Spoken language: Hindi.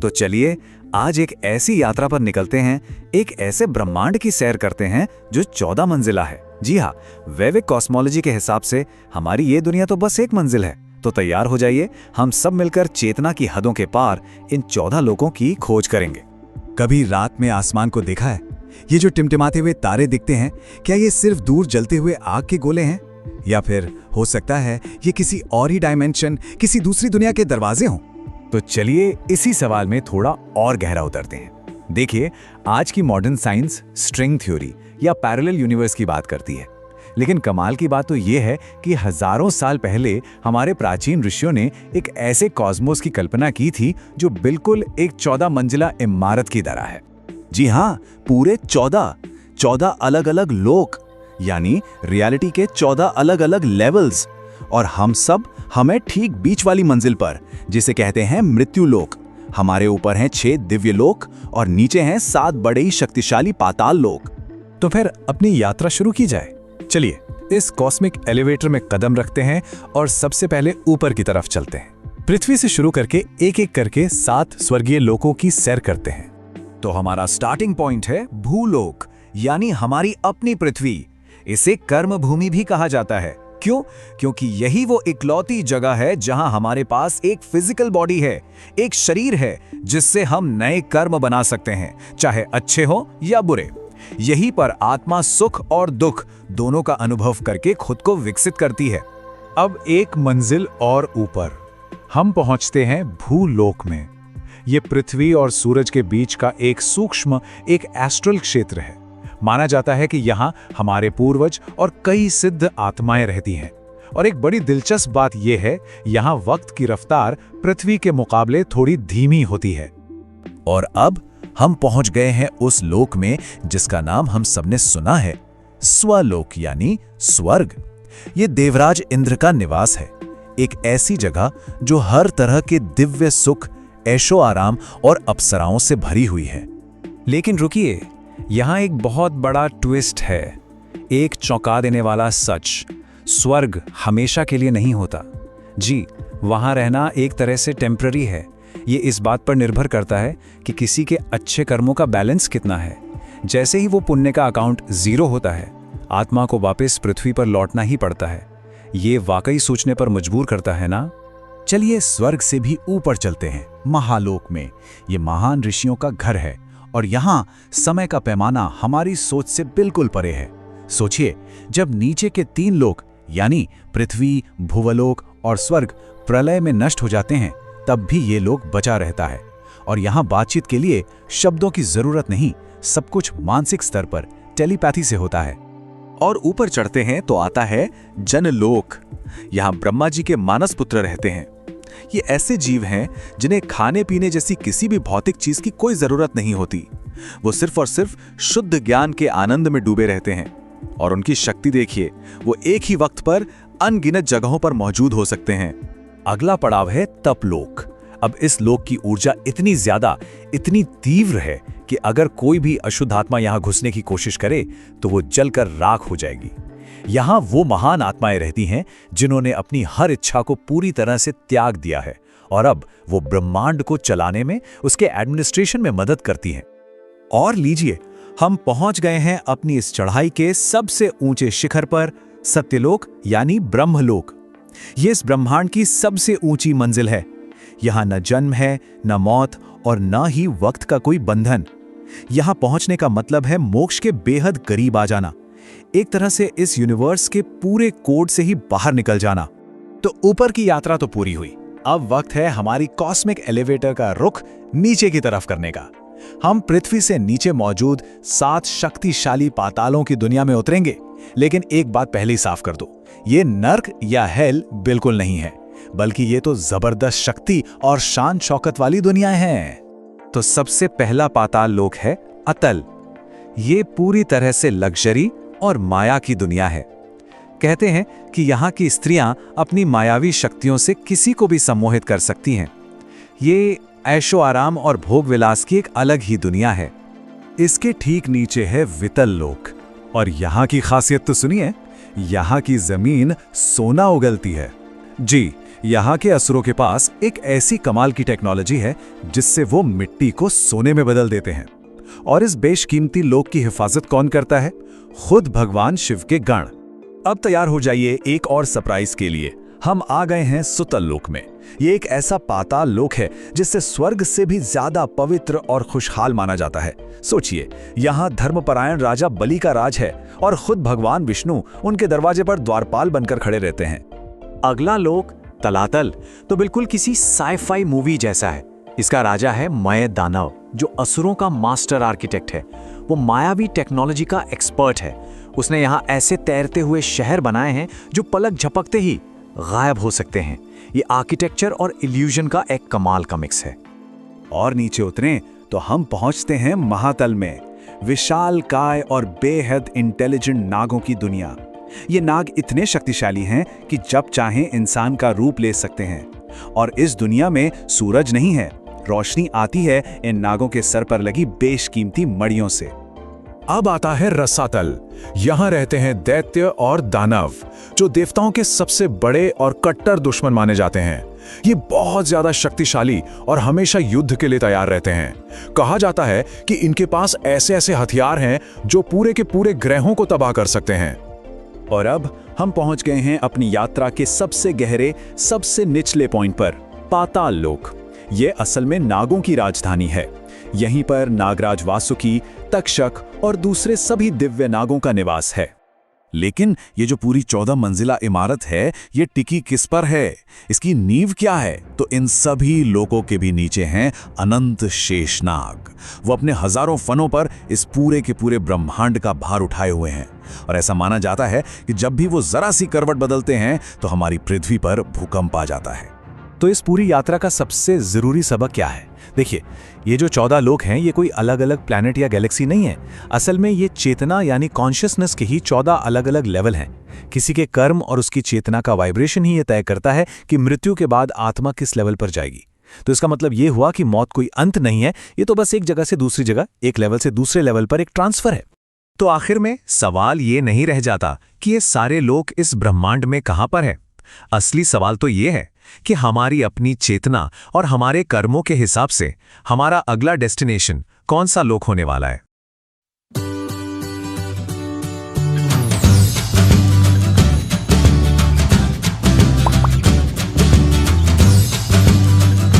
तो चलिए आज एक ऐसी यात्रा पर निकलते हैं, एक ऐसे ब्रह्मांड की सैर करते हैं जो 14 मंजिला है। जी हाँ, वैदिक कॉस्मोलॉजी के हिसाब से हमारी ये दुनिया तो बस एक मंजिल है। तो तैयार हो जाइए, हम सब मिलकर चेतना की हदों के पार इन 14 लोकों की खोज करेंगे। कभी रात में आसमान को देखा है? ये जो टिमटिमाते हुए तारे दिखते हैं, क्या ये सिर्फ दूर जलते हुए आग के गोले हैं, या फिर हो सकता है ये किसी और ही डायमेंशन, किसी दूसरी दुनिया के दरवाजे हों? तो चलिए इसी सवाल में थोड़ा और गहरा उतरते हैं। देखिए, आज की मॉडर्न साइंस स्ट्रिंग थ्योरी या पैरेलल यूनिवर्स की बात करती है, लेकिन कमाल की बात तो ये है कि हजारों साल पहले हमारे प्राचीन ऋषियों ने एक ऐसे कॉस्मोस की कल्पना की थी जो बिल्कुल एक 14 मंजिला इमारत की तरह है। जी हाँ, पूरे 14 अलग अलग लोक, यानी रियलिटी के 14 अलग अलग लेवल्स। और हम सब हमें ठीक बीच वाली मंजिल पर, जिसे कहते हैं मृत्यु लोक। हमारे ऊपर हैं 6 दिव्य लोक और नीचे हैं 7 बड़े ही शक्तिशाली पाताल लोक। तो फिर अपनी यात्रा शुरू की जाए। चलिए इस कॉस्मिक एलिवेटर में कदम रखते हैं और सबसे पहले ऊपर की तरफ चलते हैं। पृथ्वी से शुरू करके एक एक करके 7 स्वर्गीय लोकों की सैर करते हैं। तो हमारा स्टार्टिंग पॉइंट है भूलोक, यानी हमारी अपनी पृथ्वी। इसे कर्म भूमि भी कहा जाता है। क्यों? क्योंकि यही वो इकलौती जगह है जहां हमारे पास एक फिजिकल बॉडी है, एक शरीर है जिससे हम नए कर्म बना सकते हैं, चाहे अच्छे हो या बुरे। यहीं पर आत्मा सुख और दुख दोनों का अनुभव करके खुद को विकसित करती है। अब एक मंजिल और ऊपर हम पहुंचते हैं भूलोक में। ये पृथ्वी और सूरज के बीच का एक सूक्ष्म, एक एस्ट्रल क्षेत्र है। माना जाता है कि यहाँ हमारे पूर्वज और कई सिद्ध आत्माएं रहती हैं। और एक बड़ी दिलचस्प बात यह है, यहाँ वक्त की रफ्तार पृथ्वी के मुकाबले थोड़ी धीमी होती है। और अब हम पहुंच गए हैं उस लोक में जिसका नाम हम सबने सुना है, स्वलोक यानी स्वर्ग। ये देवराज इंद्र का निवास है, एक ऐसी जगह जो हर तरह के दिव्य सुख, ऐशो आराम और अप्सराओं से भरी हुई है। लेकिन रुकिए, यहाँ एक बहुत बड़ा ट्विस्ट है, एक चौंका देने वाला सच। स्वर्ग हमेशा के लिए नहीं होता। जी, वहाँ रहना एक तरह से टेम्पररी है। ये इस बात पर निर्भर करता है कि किसी के अच्छे कर्मों का बैलेंस कितना है। जैसे ही वो पुण्य का अकाउंट 0 होता है, आत्मा को वापस पृथ्वी पर लौटना ही पड़ता है। ये वाकई सोचने पर मजबूर करता है ना? चलिए स्वर्ग से भी ऊपर चलते हैं, महालोक में। ये महान ऋषियों का घर है और यहाँ समय का पैमाना हमारी सोच से बिल्कुल परे है। सोचिए, जब नीचे के 3 लोक यानी पृथ्वी, भुवलोक और स्वर्ग प्रलय में नष्ट हो जाते हैं, तब भी ये लोक बचा रहता है। और यहाँ बातचीत के लिए शब्दों की जरूरत नहीं, सब कुछ मानसिक स्तर पर टेलीपैथी से होता है। और ऊपर चढ़ते हैं तो आता है जनलोक। यहाँ ब्रह्मा जी के मानस पुत्र रहते हैं। ये ऐसे जीव हैं जिन्हें खाने पीने जैसी किसी भी भौतिक चीज की कोई जरूरत नहीं होती। वो सिर्फ और सिर्फ शुद्ध ज्ञान के आनंद में डूबे रहते हैं। और उनकी शक्ति देखिए, वो एक ही वक्त पर अनगिनत जगहों पर मौजूद हो सकते हैं। अगला पड़ाव है तपलोक। अब इस लोक की ऊर्जा इतनी ज्यादा, इतनी तीव्र है कि अगर कोई भी अशुद्ध आत्मा यहाँ घुसने की कोशिश करे तो वो जलकर राख हो जाएगी। यहाँ वो महान आत्माएं रहती हैं जिन्होंने अपनी हर इच्छा को पूरी तरह से त्याग दिया है और अब वो ब्रह्मांड को चलाने में, उसके एडमिनिस्ट्रेशन में मदद करती हैं। और लीजिए, हम पहुंच गए हैं अपनी इस चढ़ाई के सबसे ऊंचे शिखर पर, सत्यलोक यानी ब्रह्मलोक। ये इस ब्रह्मांड की सबसे ऊंची मंजिल है। यहाँ न जन्म है, न मौत और न ही वक्त का कोई बंधन। यहाँ पहुंचने का मतलब है मोक्ष के बेहद करीब आ जाना, एक तरह से इस यूनिवर्स के पूरे कोड से ही बाहर निकल जाना। तो ऊपर की यात्रा तो पूरी हुई, अब वक्त है हमारी कॉस्मिक एलिवेटर का रुख नीचे की तरफ करने का। हम पृथ्वी से नीचे मौजूद 7 शक्तिशाली पातालों की दुनिया में उतरेंगे। लेकिन एक बात पहले ही साफ कर दो, ये नर्क या हेल बिल्कुल नहीं है, बल्कि ये तो जबरदस्त शक्ति और शान शौकत वाली दुनिया है। तो सबसे पहला पाताल लोक है अतल। ये पूरी तरह से लग्जरी और माया की दुनिया है। कहते हैं कि यहाँ की स्त्रियां अपनी मायावी शक्तियों से किसी को भी सम्मोहित कर सकती हैं। ये ऐशो आराम और भोग विलास की एक अलग ही दुनिया है। इसके ठीक नीचे है वितल लोक। और यहाँ की खासियत तो सुनिए, यहाँ की जमीन सोना उगलती है। जी, यहाँ के असुरों के पास एक ऐसी कमाल की टेक्नोलॉजी है जिससे वो मिट्टी को सोने में बदल देते हैं। और इस बेशकीमती लोक की हिफाजत कौन करता है? खुद भगवान शिव के गण। अब तैयार हो जाइए एक और सरप्राइज के लिए। हम आ गए हैं सुतल लोक में। ये एक ऐसा पाताल लोक है जिससे स्वर्ग से भी ज्यादा पवित्र और खुशहाल माना जाता है। सोचिए, यहाँ धर्मपरायण राजा बलि का राज है और खुद भगवान विष्णु उनके दरवाजे पर द्वारपाल बनकर खड़े रहते हैं। अगला लोक तलातल तो बिल्कुल किसी साइ-फाई मूवी जैसा है। इसका राजा है मय दानव, जो असुरों का मास्टर आर्किटेक्ट है। वो मायावी टेक्नोलॉजी का एक्सपर्ट है। उसने यहाँ ऐसे तैरते हुए शहर बनाए हैं जो पलक झपकते ही गायब हो सकते हैं। ये आर्किटेक्चर और इल्यूजन का एक कमाल का मिक्स है। और नीचे उतरें तो हम पहुंचते हैं महातल में, विशाल काय और बेहद इंटेलिजेंट नागों की दुनिया। ये नाग इतने शक्तिशाली हैं कि जब चाहें इंसान का रूप ले सकते हैं। और इस दुनिया में सूरज नहीं है, रोशनी आती है इन नागों के सर पर लगी बेशकीमती मड़ियों से। अब आता है रसातल। यहाँ रहते हैं दैत्य और दानव, जो देवताओं के सबसे बड़े और कट्टर दुश्मन माने जाते हैं। ये बहुत ज्यादा शक्तिशाली और हमेशा युद्ध के लिए तैयार रहते हैं। कहा जाता है कि इनके पास ऐसे ऐसे हथियार हैं जो पूरे के पूरे ग्रहों को तबाह कर सकते हैं। और अब हम पहुंच गए हैं अपनी यात्रा के सबसे गहरे, सबसे निचले पॉइंट पर, पाताल लोक। ये असल में नागों की राजधानी है। यहीं पर नागराज वासुकी, तक्षक और दूसरे सभी दिव्य नागों का निवास है। लेकिन ये जो पूरी 14 मंजिला इमारत है, ये टिकी किस पर है? इसकी नींव क्या है? तो इन सभी लोकों के भी नीचे हैं अनंत शेषनाग। वो अपने हजारों फनों पर इस पूरे के पूरे ब्रह्मांड का भार उठाए हुए हैं। और ऐसा माना जाता है कि जब भी वो जरा सी करवट बदलते हैं तो हमारी पृथ्वी पर भूकंप आ जाता है। तो इस पूरी यात्रा का सबसे जरूरी सबक क्या है? देखिए, ये जो 14 लोक हैं, ये कोई अलग अलग प्लैनेट या गैलेक्सी नहीं है। असल में ये चेतना यानी कॉन्शियसनेस के ही 14 अलग अलग लेवल हैं। किसी के कर्म और उसकी चेतना का वाइब्रेशन ही ये तय करता है कि मृत्यु के बाद आत्मा किस लेवल पर जाएगी। तो इसका मतलब ये हुआ कि मौत कोई अंत नहीं है, ये तो बस एक जगह से दूसरी जगह, एक लेवल से दूसरे लेवल पर एक ट्रांसफर है। तो आखिर में सवाल ये नहीं रह जाता कि ये सारे लोग इस ब्रह्मांड में कहां पर हैं। असली सवाल तो ये है कि हमारी अपनी चेतना और हमारे कर्मों के हिसाब से हमारा अगला डेस्टिनेशन कौन सा लोक होने वाला है।